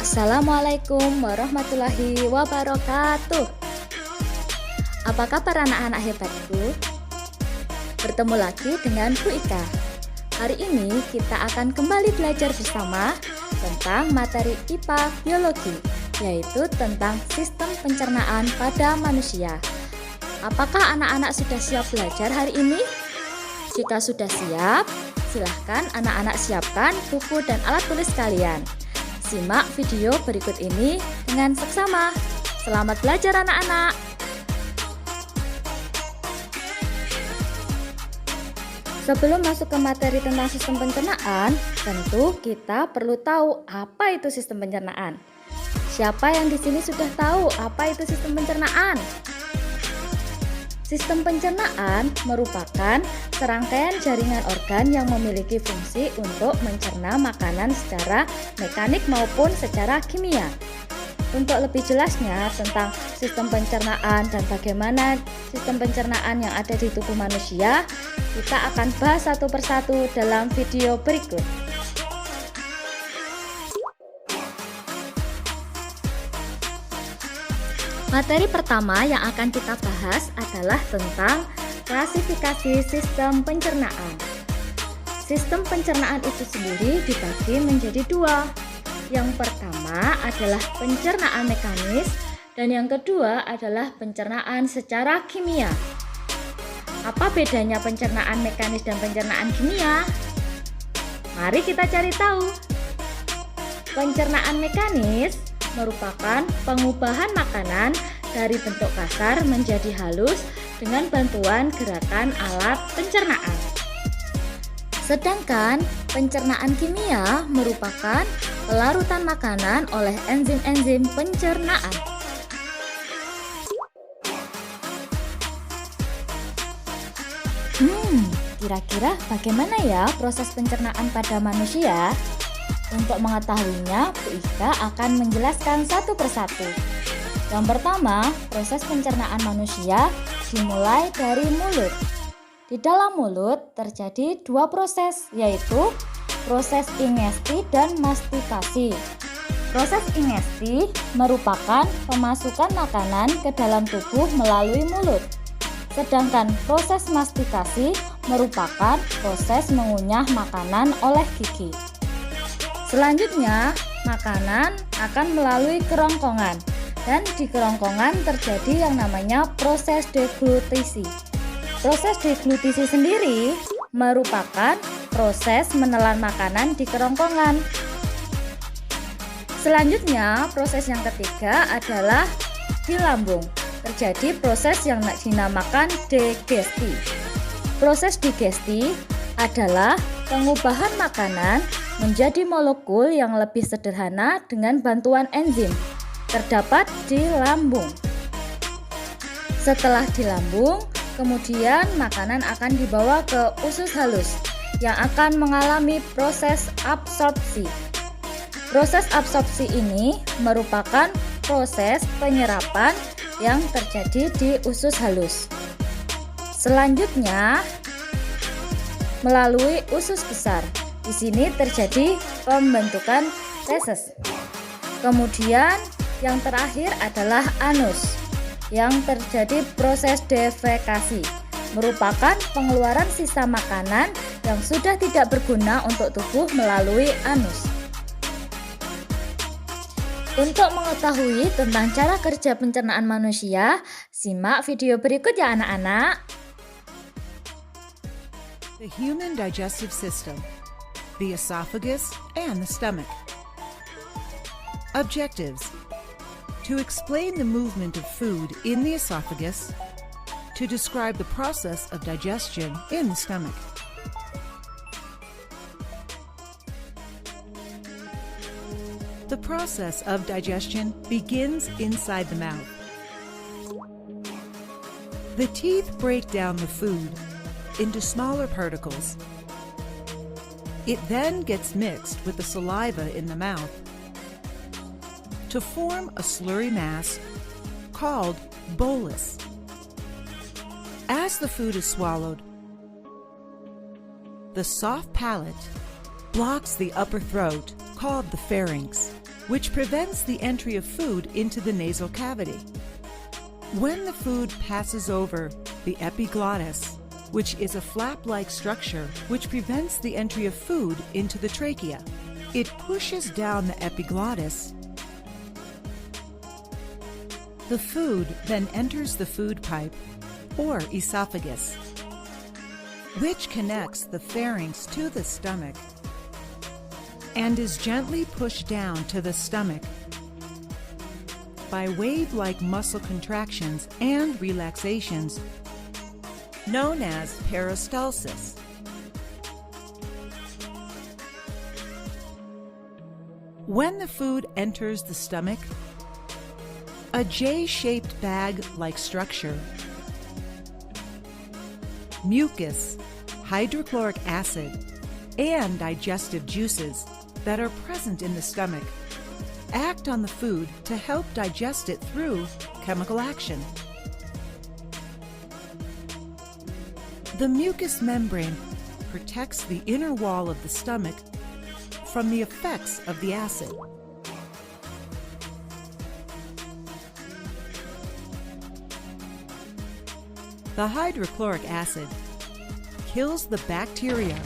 Assalamualaikum warahmatullahi wabarakatuh. Apa kabar anak-anak hebatku? Bertemu lagi dengan Bu Ika. Hari ini kita akan kembali belajar bersama tentang materi IPA Biologi, yaitu tentang sistem pencernaan pada manusia. Apakah anak-anak sudah siap belajar hari ini? Jika sudah siap, silahkan anak-anak siapkan buku dan alat tulis kalian. Simak video berikut ini dengan seksama. Selamat belajar anak-anak. Sebelum masuk ke materi tentang sistem pencernaan, tentu kita perlu tahu apa itu sistem pencernaan. Siapa yang di sini sudah tahu apa itu sistem pencernaan? Sistem pencernaan merupakan serangkaian jaringan organ yang memiliki fungsi untuk mencerna makanan secara mekanik maupun secara kimia. Untuk lebih jelasnya tentang sistem pencernaan dan bagaimana sistem pencernaan yang ada di tubuh manusia, kita akan bahas satu persatu dalam video berikut. Materi pertama yang akan kita bahas adalah tentang klasifikasi sistem pencernaan. Sistem pencernaan itu sendiri dibagi menjadi dua. Yang pertama adalah pencernaan mekanis dan yang kedua adalah pencernaan secara kimia. Apa bedanya pencernaan mekanis dan pencernaan kimia? Mari kita cari tahu. Pencernaan mekanis merupakan pengubahan makanan dari bentuk kasar menjadi halus dengan bantuan gerakan alat pencernaan. Sedangkan pencernaan kimia merupakan pelarutan makanan oleh enzim-enzim pencernaan. Kira-kira bagaimana ya proses pencernaan pada manusia? Untuk mengetahuinya, Bu Ika akan menjelaskan satu persatu. Yang pertama, proses pencernaan manusia dimulai dari mulut. Di dalam mulut terjadi dua proses, yaitu proses ingesti dan mastikasi. Proses ingesti merupakan pemasukan makanan ke dalam tubuh melalui mulut. Sedangkan proses mastikasi merupakan proses mengunyah makanan oleh gigi. Selanjutnya, makanan akan melalui kerongkongan dan di kerongkongan terjadi yang namanya proses deglutisi. Proses deglutisi sendiri merupakan proses menelan makanan di kerongkongan. Selanjutnya, proses yang ketiga adalah di lambung. Terjadi proses yang dinamakan digesti. Proses digesti adalah pengubahan makanan menjadi molekul yang lebih sederhana dengan bantuan enzim. Terdapat di lambung. Setelah di lambung, kemudian makanan akan dibawa ke usus halus yang akan mengalami proses absorpsi. Proses absorpsi ini merupakan proses penyerapan yang terjadi di usus halus. Selanjutnya, melalui usus besar. Di sini terjadi pembentukan feses. Kemudian yang terakhir adalah anus, yang terjadi proses defekasi, merupakan pengeluaran sisa makanan yang sudah tidak berguna untuk tubuh melalui anus. Untuk mengetahui tentang cara kerja pencernaan manusia, simak video berikut ya anak-anak. The human digestive system, the esophagus and the stomach. Objectives: to explain the movement of food in the esophagus, to describe the process of digestion in the stomach. The process of digestion begins inside the mouth. The teeth break down the food into smaller particles. It then gets mixed with the saliva in the mouth to form a slurry mass called bolus. As the food is swallowed, the soft palate blocks the upper throat called the pharynx, which prevents the entry of food into the nasal cavity. When the food passes over the epiglottis, which is a flap-like structure which prevents the entry of food into the trachea, it pushes down the epiglottis. The food then enters the food pipe, or esophagus, which connects the pharynx to the stomach and is gently pushed down to the stomach by wave-like muscle contractions and relaxations known as peristalsis. When the food enters the stomach, a J-shaped bag-like structure, mucus, hydrochloric acid, and digestive juices that are present in the stomach act on the food to help digest it through chemical action. The mucous membrane protects the inner wall of the stomach from the effects of the acid. The hydrochloric acid kills the bacteria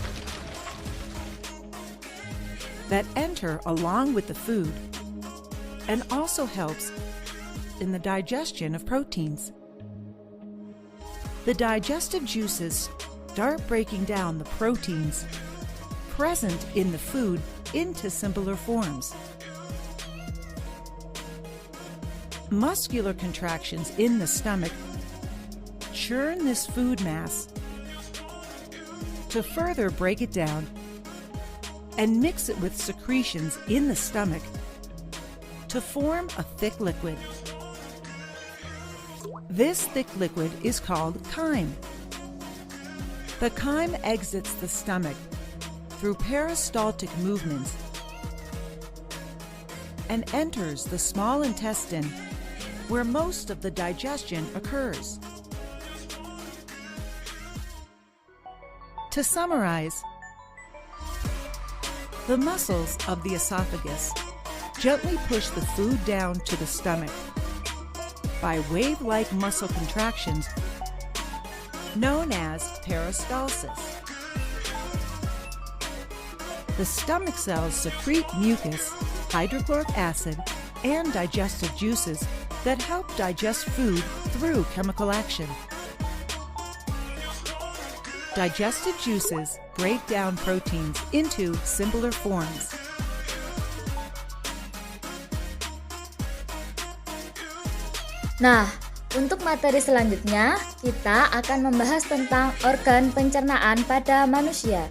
that enter along with the food and also helps in the digestion of proteins. The digestive juices start breaking down the proteins present in the food into simpler forms. Muscular contractions in the stomach churn this food mass to further break it down and mix it with secretions in the stomach to form a thick liquid. This thick liquid is called chyme. The chyme exits the stomach through peristaltic movements and enters the small intestine where most of the digestion occurs. To summarize, the muscles of the esophagus gently push the food down to the stomach by wave-like muscle contractions known as peristalsis. The stomach cells secrete mucus, hydrochloric acid, and digestive juices that help digest food through chemical action. Digestive juices break down proteins into simpler forms. Nah, untuk materi selanjutnya, kita akan membahas tentang organ pencernaan pada manusia.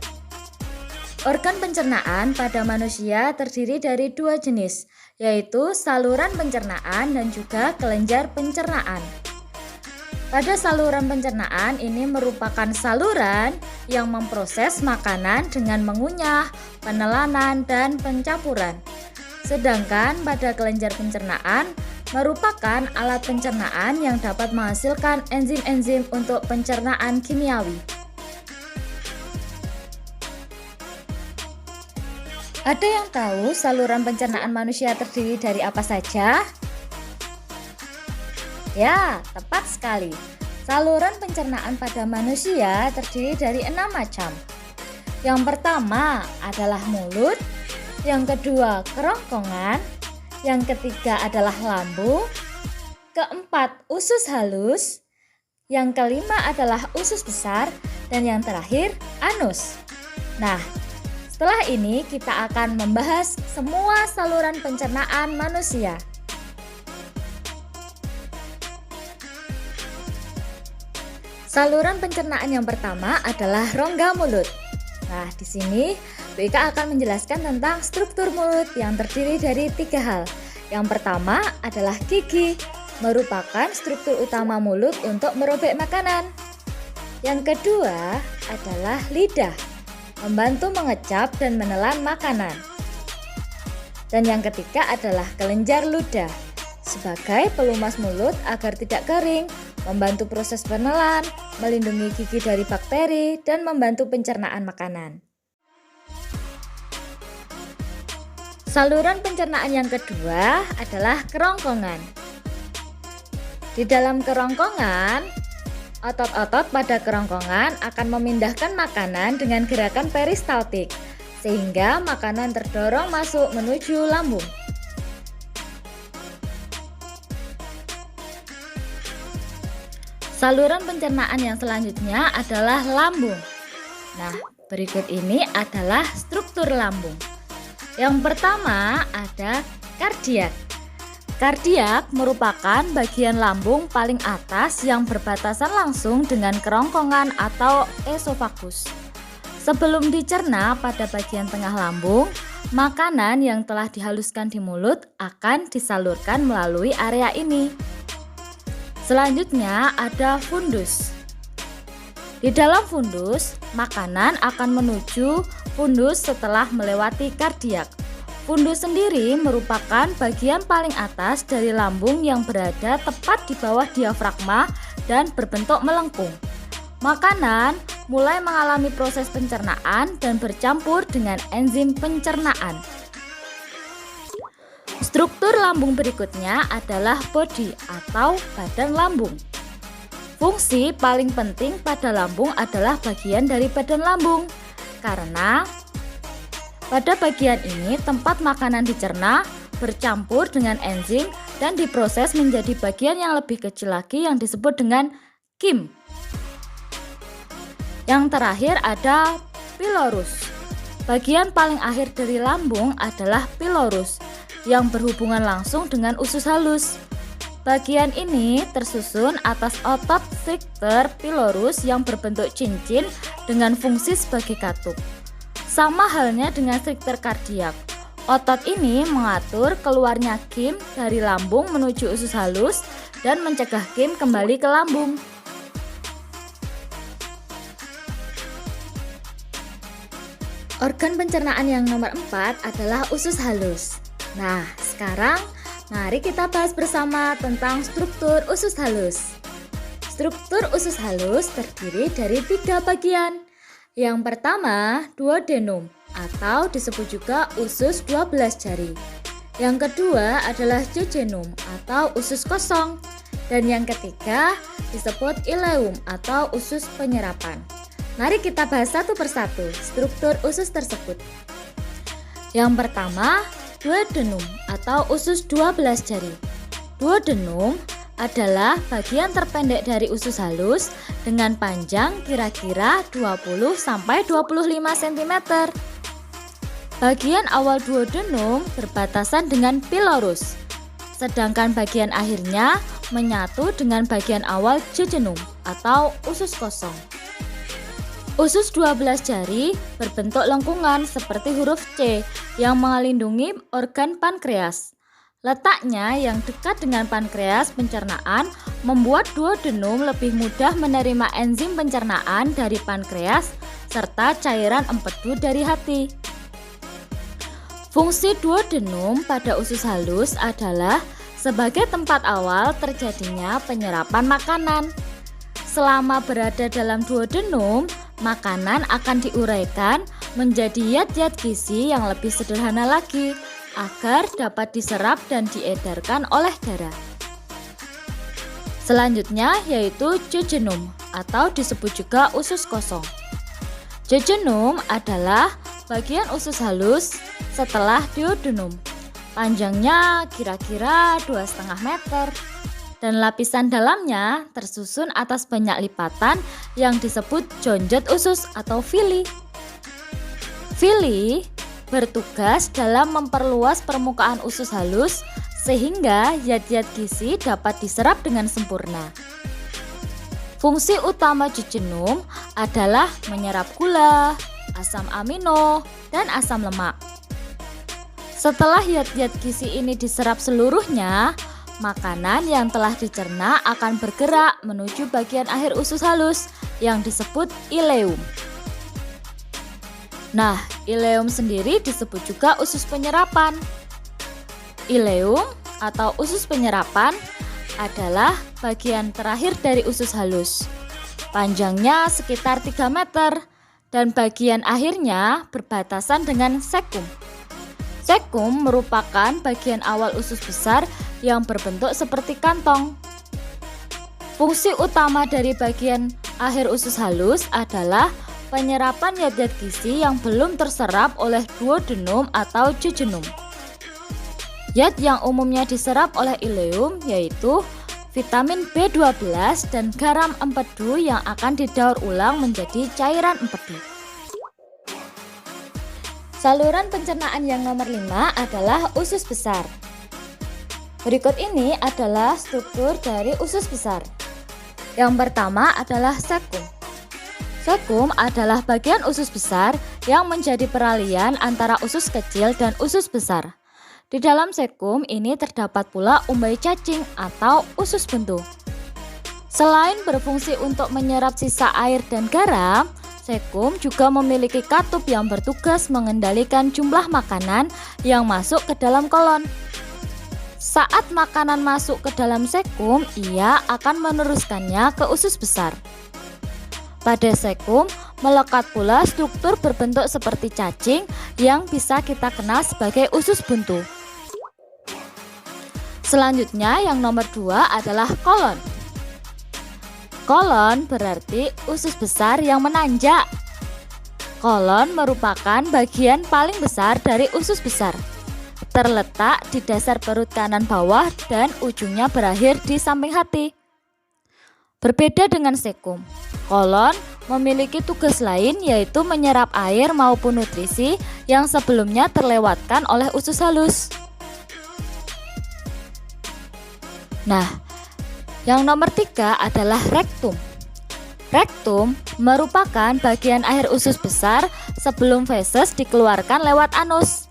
Organ pencernaan pada manusia terdiri dari dua jenis, yaitu saluran pencernaan dan juga kelenjar pencernaan. Pada saluran pencernaan ini merupakan saluran yang memproses makanan dengan mengunyah, penelanan, dan pencampuran. Sedangkan pada kelenjar pencernaan merupakan alat pencernaan yang dapat menghasilkan enzim-enzim untuk pencernaan kimiawi. Ada yang tahu saluran pencernaan manusia terdiri dari apa saja? Ya, tepat sekali. Saluran pencernaan pada manusia terdiri dari 6 macam. Yang pertama adalah mulut, yang kedua kerongkongan, yang ketiga adalah lambung, keempat usus halus, yang kelima adalah usus besar, dan yang terakhir anus. Nah, setelah ini kita akan membahas semua saluran pencernaan manusia. Saluran pencernaan yang pertama adalah rongga mulut. Nah, di sini BK akan menjelaskan tentang struktur mulut yang terdiri dari 3 hal. Yang pertama adalah gigi, merupakan struktur utama mulut untuk merobek makanan. Yang kedua adalah lidah, membantu mengecap dan menelan makanan. Dan yang ketiga adalah kelenjar ludah, sebagai pelumas mulut agar tidak kering, membantu proses penelan, melindungi gigi dari bakteri, dan membantu pencernaan makanan. Saluran pencernaan yang kedua adalah kerongkongan. Di dalam kerongkongan, otot-otot pada kerongkongan akan memindahkan makanan dengan gerakan peristaltik, sehingga makanan terdorong masuk menuju lambung. Saluran pencernaan yang selanjutnya adalah lambung. Nah, berikut ini adalah struktur lambung. Yang pertama ada kardiak. Kardiak merupakan bagian lambung paling atas yang berbatasan langsung dengan kerongkongan atau esofagus. Sebelum dicerna pada bagian tengah lambung, makanan yang telah dihaluskan di mulut akan disalurkan melalui area ini. Selanjutnya ada fundus. Di dalam fundus, makanan akan menuju fundus setelah melewati kardiak. Fundus sendiri merupakan bagian paling atas dari lambung yang berada tepat di bawah diafragma dan berbentuk melengkung. Makanan mulai mengalami proses pencernaan dan bercampur dengan enzim pencernaan. Struktur lambung berikutnya adalah bodi atau badan lambung. Fungsi paling penting pada lambung adalah bagian dari badan lambung, karena pada bagian ini tempat makanan dicerna, bercampur dengan enzim, dan diproses menjadi bagian yang lebih kecil lagi yang disebut dengan kim. Yang terakhir ada pilorus. Bagian paling akhir dari lambung adalah pilorus, yang berhubungan langsung dengan usus halus. Bagian ini tersusun atas otot sphincter pilorus yang berbentuk cincin dengan fungsi sebagai katup. Sama halnya dengan sphincter kardiak. Otot ini mengatur keluarnya kim dari lambung menuju usus halus dan mencegah kim kembali ke lambung. Organ pencernaan yang nomor 4 adalah usus halus. Nah, sekarang mari kita bahas bersama tentang struktur usus halus. Struktur usus halus terdiri dari 3 bagian. Yang pertama, duodenum atau disebut juga usus 12 jari. Yang kedua adalah jejunum atau usus kosong. Dan yang ketiga disebut ileum atau usus penyerapan. Mari kita bahas satu persatu struktur usus tersebut. Yang pertama, duodenum atau usus 12 jari. Duodenum adalah bagian terpendek dari usus halus dengan panjang kira-kira 20-25 cm. Bagian awal duodenum berbatasan dengan pilorus, sedangkan bagian akhirnya menyatu dengan bagian awal jejunum atau usus kosong. Usus 12 jari berbentuk lengkungan seperti huruf C yang melindungi organ pankreas. Letaknya yang dekat dengan pankreas pencernaan membuat duodenum lebih mudah menerima enzim pencernaan dari pankreas serta cairan empedu dari hati. Fungsi duodenum pada usus halus adalah sebagai tempat awal terjadinya penyerapan makanan. Selama berada dalam duodenum, makanan akan diuraikan menjadi zat-zat gizi yang lebih sederhana lagi agar dapat diserap dan diedarkan oleh darah. Selanjutnya yaitu jejunum atau disebut juga usus kosong. Jejunum adalah bagian usus halus setelah duodenum. Panjangnya kira-kira 2,5 meter. Dan lapisan dalamnya tersusun atas banyak lipatan yang disebut jonjot usus atau villi. Villi bertugas dalam memperluas permukaan usus halus sehingga zat-zat gizi dapat diserap dengan sempurna. Fungsi utama jejunum adalah menyerap gula, asam amino, dan asam lemak. Setelah zat-zat gizi ini diserap seluruhnya, makanan yang telah dicerna akan bergerak menuju bagian akhir usus halus yang disebut ileum. Nah, ileum sendiri disebut juga usus penyerapan. Ileum atau usus penyerapan adalah bagian terakhir dari usus halus. Panjangnya sekitar 3 meter dan bagian akhirnya berbatasan dengan sekum. Sekum merupakan bagian awal usus besar yang berbentuk seperti kantong. Fungsi utama dari bagian akhir usus halus adalah penyerapan zat-zat gizi yang belum terserap oleh duodenum atau jejunum. Zat yang umumnya diserap oleh ileum yaitu vitamin B12 dan garam empedu yang akan didaur ulang menjadi cairan empedu. Saluran pencernaan yang nomor 5 adalah usus besar. Berikut ini adalah struktur dari usus besar. Yang pertama adalah sekum. Sekum adalah bagian usus besar yang menjadi peralihan antara usus kecil dan usus besar. Di dalam sekum ini terdapat pula umbai cacing atau usus buntu. Selain berfungsi untuk menyerap sisa air dan garam, sekum juga memiliki katup yang bertugas mengendalikan jumlah makanan yang masuk ke dalam kolon. Saat makanan masuk ke dalam sekum, ia akan meneruskannya ke usus besar. Pada sekum melekat pula struktur berbentuk seperti cacing yang bisa kita kenal sebagai usus buntu. Selanjutnya yang nomor 2 adalah kolon. Kolon berarti usus besar yang menanjak. Kolon merupakan bagian paling besar dari usus besar. Terletak di dasar perut kanan bawah dan ujungnya berakhir di samping hati. Berbeda dengan sekum, kolon memiliki tugas lain yaitu menyerap air maupun nutrisi yang sebelumnya terlewatkan oleh usus halus. Nah, yang nomor 3 adalah rektum. Rektum merupakan bagian akhir usus besar sebelum feses dikeluarkan lewat anus.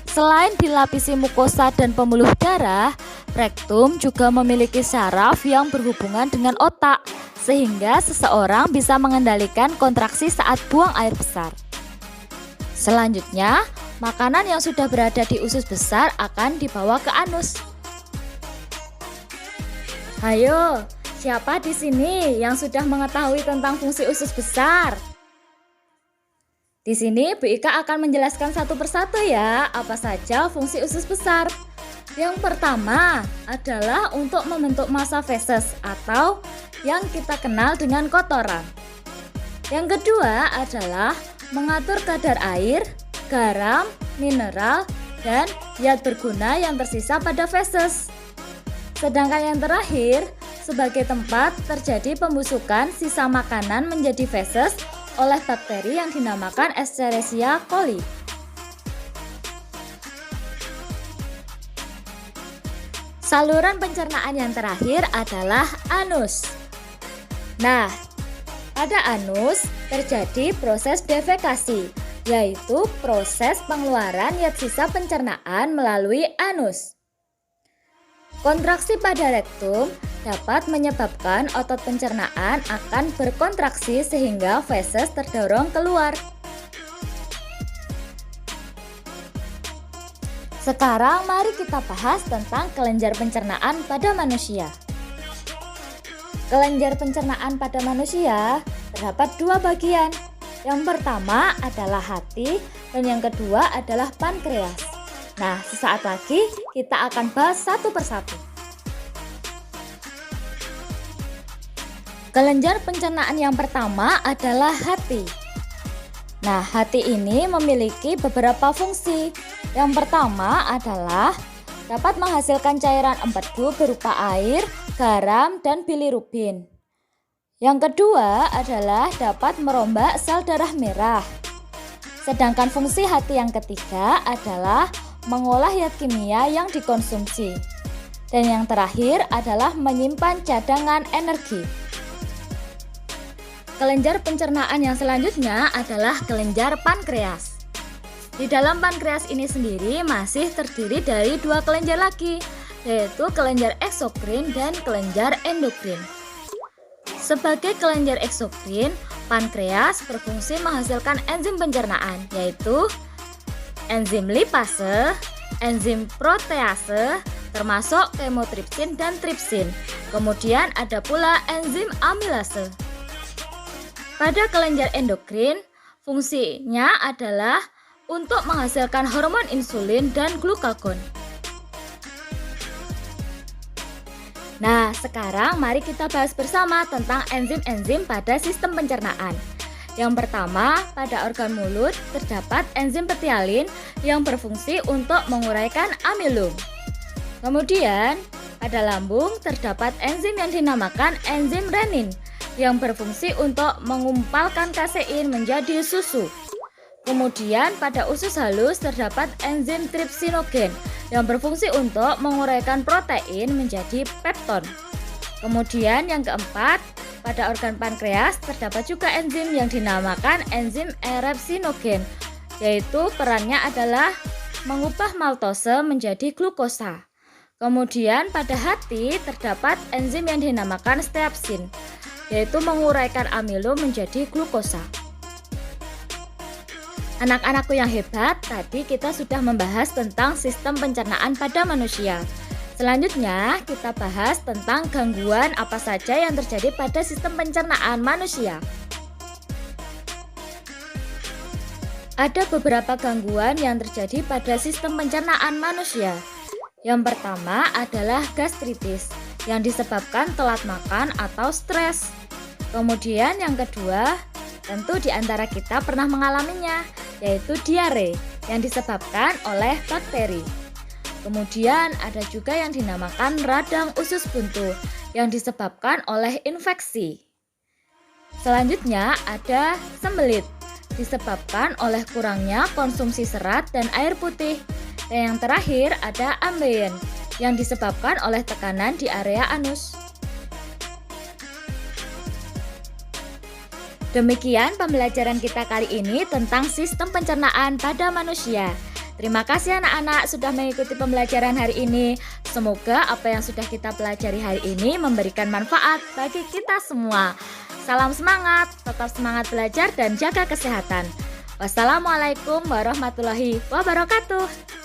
Selain dilapisi mukosa dan pembuluh darah, rektum juga memiliki saraf yang berhubungan dengan otak, sehingga seseorang bisa mengendalikan kontraksi saat buang air besar. Selanjutnya, makanan yang sudah berada di usus besar akan dibawa ke anus. Hayo, siapa di sini yang sudah mengetahui tentang fungsi usus besar? Di sini Bu Ika akan menjelaskan satu persatu ya, apa saja fungsi usus besar. Yang pertama adalah untuk membentuk massa feses atau yang kita kenal dengan kotoran. Yang kedua adalah mengatur kadar air, garam, mineral, dan zat berguna yang tersisa pada feses. Sedangkan yang terakhir, sebagai tempat terjadi pembusukan sisa makanan menjadi feses oleh bakteri yang dinamakan Escherichia coli. Saluran pencernaan yang terakhir adalah anus. Nah, pada anus terjadi proses defekasi, yaitu proses pengeluaran zat sisa pencernaan melalui anus. Kontraksi pada rektum dapat menyebabkan otot pencernaan akan berkontraksi sehingga feses terdorong keluar. Sekarang mari kita bahas tentang kelenjar pencernaan pada manusia. Kelenjar pencernaan pada manusia terdapat dua bagian. Yang pertama adalah hati dan yang kedua adalah pankreas. Nah, sesaat lagi kita akan bahas satu persatu. Kelenjar pencernaan yang pertama adalah hati. Nah, hati ini memiliki beberapa fungsi. Yang pertama adalah dapat menghasilkan cairan empedu berupa air, garam, dan bilirubin. Yang kedua adalah dapat merombak sel darah merah. Sedangkan fungsi hati yang ketiga adalah mengolah zat kimia yang dikonsumsi. Dan yang terakhir adalah menyimpan cadangan energi. Kelenjar pencernaan yang selanjutnya adalah kelenjar pankreas. Di dalam pankreas ini sendiri masih terdiri dari dua kelenjar lagi, yaitu kelenjar eksokrin dan kelenjar endokrin. Sebagai kelenjar eksokrin, pankreas berfungsi menghasilkan enzim pencernaan, yaitu enzim lipase, enzim protease, termasuk kemotripsin dan tripsin. Kemudian ada pula enzim amilase. Pada kelenjar endokrin, fungsinya adalah untuk menghasilkan hormon insulin dan glukagon. Nah, sekarang mari kita bahas bersama tentang enzim-enzim pada sistem pencernaan. Yang pertama, pada organ mulut terdapat enzim petialin yang berfungsi untuk menguraikan amilum. Kemudian, pada lambung terdapat enzim yang dinamakan enzim renin yang berfungsi untuk mengumpalkan kasein menjadi susu. Kemudian pada usus halus terdapat enzim trypsinogen yang berfungsi untuk menguraikan protein menjadi pepton. Kemudian yang keempat, pada organ pankreas terdapat juga enzim yang dinamakan enzim erepsinogen, yaitu perannya adalah mengubah maltose menjadi glukosa. Kemudian pada hati terdapat enzim yang dinamakan steapsin, yaitu menguraikan amilum menjadi glukosa. Anak-anakku yang hebat, tadi kita sudah membahas tentang sistem pencernaan pada manusia. Selanjutnya, kita bahas tentang gangguan apa saja yang terjadi pada sistem pencernaan manusia. Ada beberapa gangguan yang terjadi pada sistem pencernaan manusia. Yang pertama adalah gastritis, yang disebabkan telat makan atau stres. Kemudian yang kedua, tentu di antara kita pernah mengalaminya, yaitu diare yang disebabkan oleh bakteri. Kemudian ada juga yang dinamakan radang usus buntu yang disebabkan oleh infeksi. Selanjutnya ada sembelit, disebabkan oleh kurangnya konsumsi serat dan air putih. Dan yang terakhir ada ambeien yang disebabkan oleh tekanan di area anus. Demikian pembelajaran kita kali ini tentang sistem pencernaan pada manusia. Terima kasih anak-anak sudah mengikuti pembelajaran hari ini. Semoga apa yang sudah kita pelajari hari ini memberikan manfaat bagi kita semua. Salam semangat, tetap semangat belajar dan jaga kesehatan. Wassalamualaikum warahmatullahi wabarakatuh.